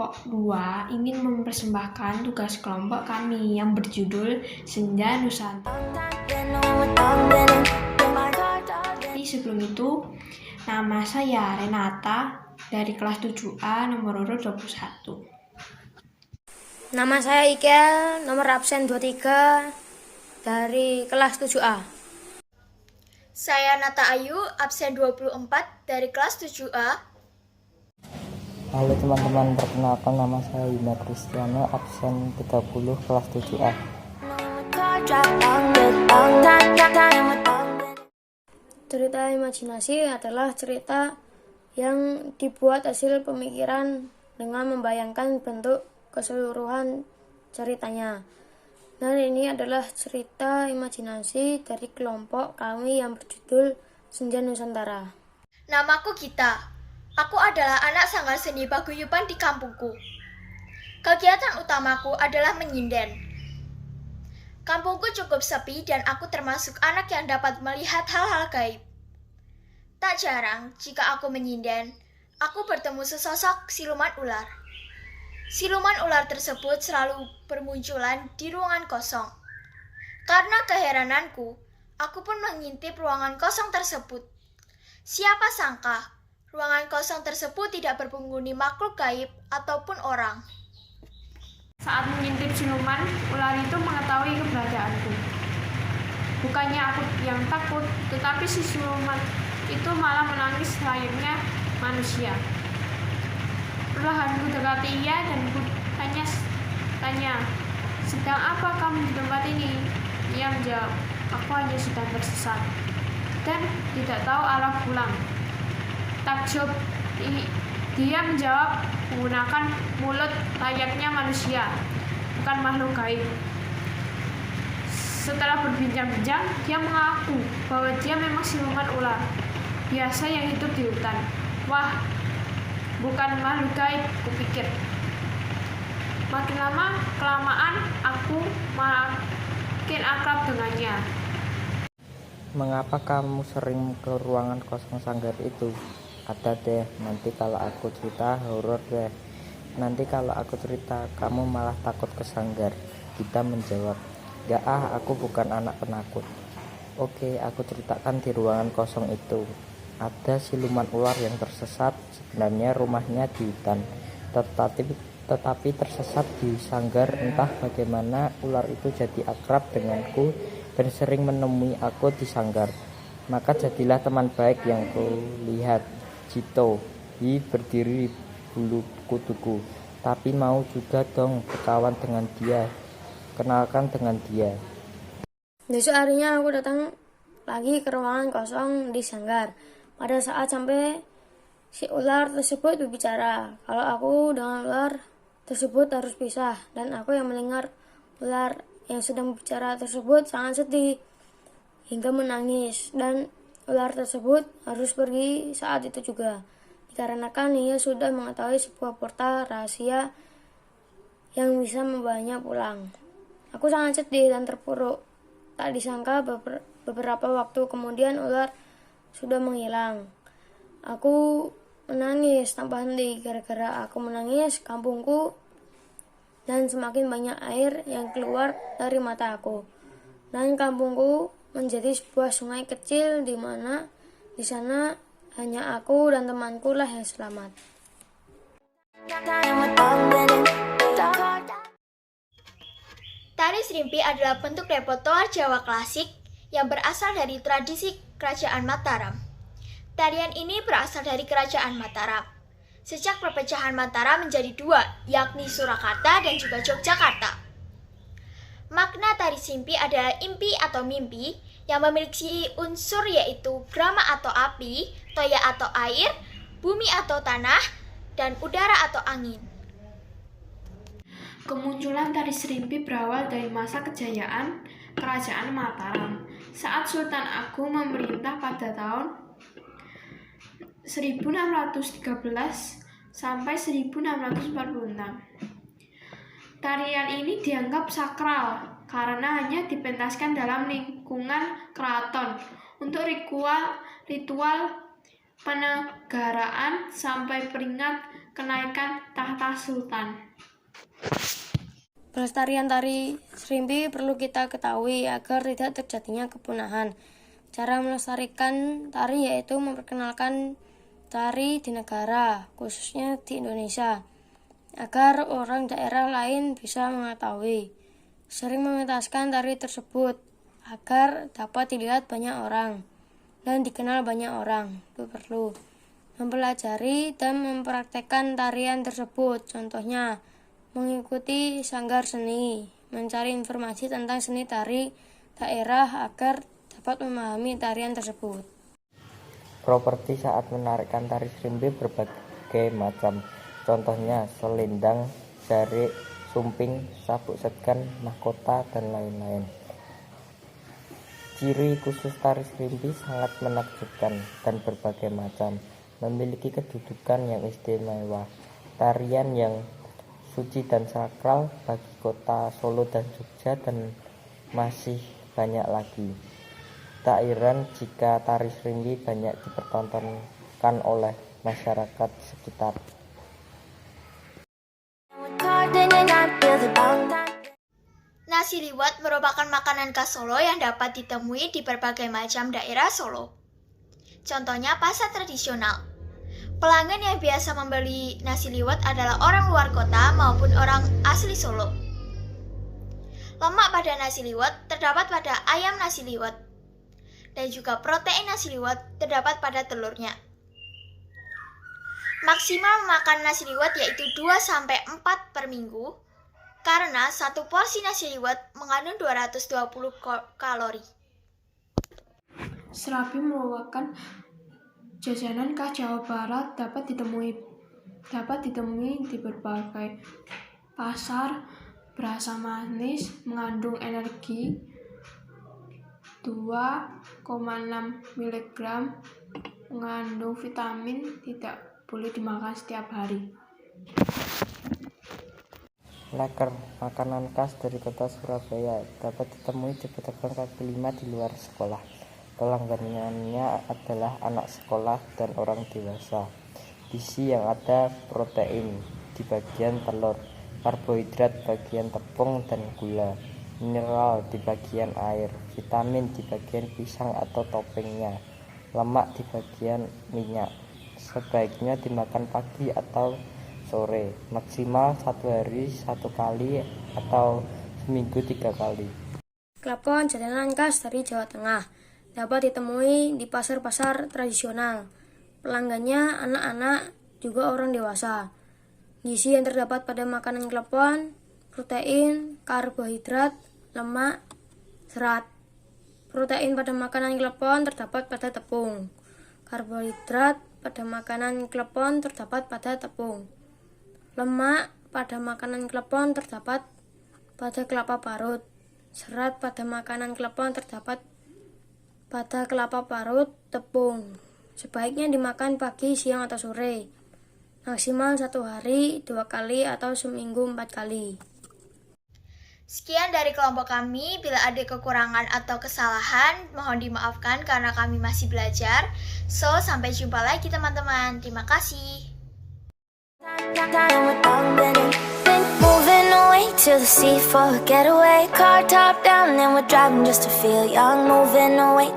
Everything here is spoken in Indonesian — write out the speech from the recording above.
kelompok 2 ingin mempersembahkan tugas kelompok kami yang berjudul Senja Nusantara. Tapi sebelum itu, nama saya Renata dari kelas 7A nomor urut 21. Nama saya Ikel, nomor absen 23 dari kelas 7A. Saya Nata Ayu, absen 24 dari kelas 7A. Halo teman-teman, perkenalkan nama saya Yuna Kristiano, absen 30 kelas 7A. Cerita imajinasi adalah cerita yang dibuat hasil pemikiran dengan membayangkan bentuk keseluruhan ceritanya. Dan ini adalah cerita imajinasi dari kelompok kami yang berjudul Senja Nusantara. Namaku Gita. Aku adalah anak sanggar seni paguyuban di kampungku. Kegiatan utamaku adalah menyinden. Kampungku cukup sepi dan aku termasuk anak yang dapat melihat hal-hal gaib. Tak jarang jika aku menyinden, aku bertemu sesosok siluman ular. Siluman ular tersebut selalu bermunculan di ruangan kosong. Karena keherananku, aku pun mengintip ruangan kosong tersebut. Siapa sangka, ruangan kosong tersebut tidak berpenghuni makhluk gaib ataupun orang. Saat mengintip siluman, ular itu mengetahui keberadaanku. Bukannya aku yang takut, tetapi si siluman itu malah menangis layaknya manusia. Perlahan ku dekati ia dan ku tanya, sedang apa kamu di tempat ini? Ia menjawab, aku hanya sedang tersesat dan tidak tahu arah pulang. Takjub, dia menjawab menggunakan mulut layaknya manusia, bukan makhluk gaib. Setelah berbincang-bincang, dia mengaku bahwa dia memang siluman ular biasa yang hidup di hutan. Wah, bukan makhluk gaib, kupikir. Makin lama kelamaan aku makin akrab dengannya. Mengapa kamu sering ke ruangan kosong sanggar itu? Ada deh, nanti kalau aku cerita horor deh. Nanti kalau aku cerita kamu malah takut ke sanggar. Kita menjawab, gak aku bukan anak penakut. Oke, aku ceritakan di ruangan kosong itu. Ada siluman ular yang tersesat, sebenarnya rumahnya di hutan. Tetapi tersesat di sanggar, entah bagaimana ular itu jadi akrab denganku dan sering menemui aku di sanggar. Maka jadilah teman baik yang kulihat. Cito, berdiri di bulu kutuku, tapi mau juga dong berkawan dengan dia, kenalkan dengan dia. Besok harinya aku datang lagi ke ruangan kosong di sanggar. Pada saat sampai, si ular tersebut berbicara kalau aku dengan ular tersebut harus pisah, dan aku yang mendengar ular yang sedang berbicara tersebut sangat sedih hingga menangis, dan ular tersebut harus pergi saat itu juga, dikarenakan ia sudah mengetahui sebuah portal rahasia yang bisa membawanya pulang. Aku sangat sedih dan terpuruk. Tak disangka beberapa waktu kemudian ular sudah menghilang. Aku menangis tanpa henti. Gara-gara aku menangis, kampungku dan semakin banyak air yang keluar dari mata aku. Dan kampungku menjadi sebuah sungai kecil di mana di sana hanya aku dan temanku lah yang selamat. Tari Serimpi adalah bentuk repertoar Jawa klasik yang berasal dari tradisi Kerajaan Mataram. Tarian ini berasal dari Kerajaan Mataram. Sejak perpecahan Mataram menjadi dua, yakni Surakarta dan juga Yogyakarta. Makna tari Serimpi adalah impi atau mimpi yang memiliki unsur yaitu grama atau api, toya atau air, bumi atau tanah, dan udara atau angin. Kemunculan tari Serimpi berawal dari masa kejayaan Kerajaan Mataram saat Sultan Agung memerintah pada tahun 1613 sampai 1646. Tarian ini dianggap sakral karena hanya dipentaskan dalam lingkungan keraton untuk ritual penegaraan sampai peringatan kenaikan tahta sultan. Pelestarian tari serimpi perlu kita ketahui agar tidak terjadinya kepunahan. Cara melestarikan tari yaitu memperkenalkan tari di negara, khususnya di Indonesia, agar orang daerah lain bisa mengetahui. Sering mementaskan tari tersebut agar dapat dilihat banyak orang dan dikenal banyak orang. Itu perlu mempelajari dan mempraktekkan tarian tersebut. Contohnya, mengikuti sanggar seni, mencari informasi tentang seni tari daerah agar dapat memahami tarian tersebut. Properti saat menarikkan tari serimpi berbagai macam. Contohnya selendang, jarik, sumping, sabuk segan, mahkota, dan lain-lain. Ciri khusus tari serimpi sangat menakjubkan dan berbagai macam, memiliki kedudukan yang istimewa. Tarian yang suci dan sakral bagi kota Solo dan Jogja, dan masih banyak lagi. Tak heran jika tari serimpi banyak dipertontonkan oleh masyarakat sekitar. Nasi liwet merupakan makanan khas Solo yang dapat ditemui di berbagai macam daerah Solo. Contohnya pasar tradisional. Pelanggan yang biasa membeli nasi liwet adalah orang luar kota maupun orang asli Solo. Lemak pada nasi liwet terdapat pada ayam nasi liwet, dan juga protein nasi liwet terdapat pada telurnya. Maksimal makan nasi liwet yaitu 2-4 per minggu, karena satu porsi nasi liwet mengandung 220 kalori. Serabi merupakan jajanan khas Jawa Barat, dapat ditemui di berbagai pasar. Berasa manis, mengandung energi 2,6 mg, mengandung vitamin, tidak boleh dimakan setiap hari. Leker, makanan khas dari kota Surabaya, dapat ditemui di pedagang kaki lima di luar sekolah. Pelanggannya adalah anak sekolah dan orang dewasa. Gizi yang ada: protein di bagian telur, karbohidrat bagian tepung dan gula, mineral di bagian air, vitamin di bagian pisang atau toppingnya, lemak di bagian minyak. Sebaiknya dimakan pagi atau sore, maksimal 1 hari 1 kali atau seminggu 3 kali. Klepon jajanan khas dari Jawa Tengah, dapat ditemui di pasar-pasar tradisional. Pelanggannya anak-anak juga orang dewasa. Gizi yang terdapat pada makanan klepon: protein, karbohidrat, lemak, serat. Protein pada makanan klepon terdapat pada tepung. Karbohidrat pada makanan klepon terdapat pada tepung. Lemak pada makanan klepon terdapat pada kelapa parut. Serat pada makanan klepon terdapat pada kelapa parut, tepung. Sebaiknya dimakan pagi, siang, atau sore. Maksimal 1 hari 2 kali atau seminggu 4 kali. Sekian dari kelompok kami. Bila ada kekurangan atau kesalahan, mohon dimaafkan karena kami masih belajar. So, sampai jumpa lagi teman-teman. Terima kasih. Moving away to the sea for a getaway. Car top down and we're driving just to feel young. Moving away